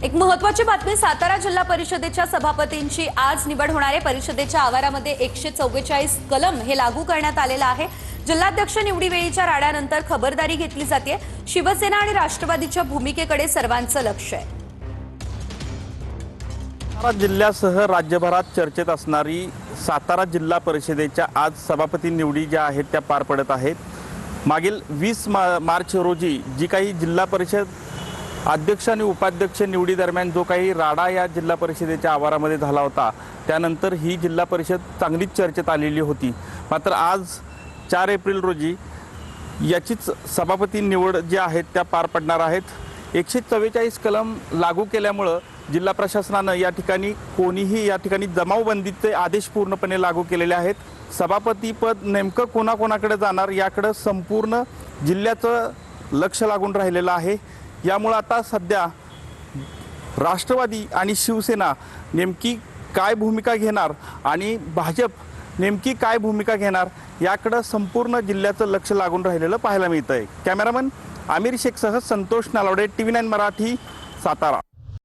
एक महत्त्वाची बातमी, सातारा जिल्हा परिषदेच्या सभापतींची आज निवड होणार आहे। परिषदेच्या आवारामध्ये 144 कलम हे लागू करण्यात आलेलं आहे। जिल्हाध्यक्ष निवडीवेळीच्या राड्यानंतर खबरदारी घेतली जाते। शिवसेना आणि राष्ट्रवादीच्या भूमिकेकडे सर्वांचं लक्ष आहे। सातारा जिल्ह्यासह राज्यभरात चर्चेत असणारी सातारा जिल्हा परिषदेच्या आज सभापती निवडी ज्या आहेत त्या पार पडत आहेत। मागील 20 मार्च रोजी जी काही जिल्हा परिषद अध्यक्ष आणि उपाध्यक्ष निवडी दरम्यान जो काही राडा या जिल्हा परिषदेच्या आवारामध्ये झाला होता, त्यानंतर ही जिल्हा परिषद चांगलीच चर्चेत आलेली होती। मात्र आज 4 एप्रिल रोजी याचीच सभापती निवड जी आहेत त्या पार पडणार आहेत। 144 कलम लागू केल्यामुळे जिल्हा प्रशासनानं या ठिकाणी कोणीही या ठिकाणी जमावबंदीचे आदेश पूर्णपणे लागू केलेले आहेत। सभापतीपद नेमकं कोणाकोणाकडे जाणार याकडे संपूर्ण जिल्ह्याचं लक्ष लागून राहिलेलं आहे। यामुळे आता सध्या राष्ट्रवादी आणि शिवसेना नेमकी काय भूमिका घेणार आणि भाजप नेमकी काय भूमिका घेणार याकडे संपूर्ण जिल्ह्याचं लक्ष लागून राहिलेलं पाहायला मिळतंय। कॅमेरामन आमिर शेखसह संतोष नालवडे, TV9 मराठी, सातारा।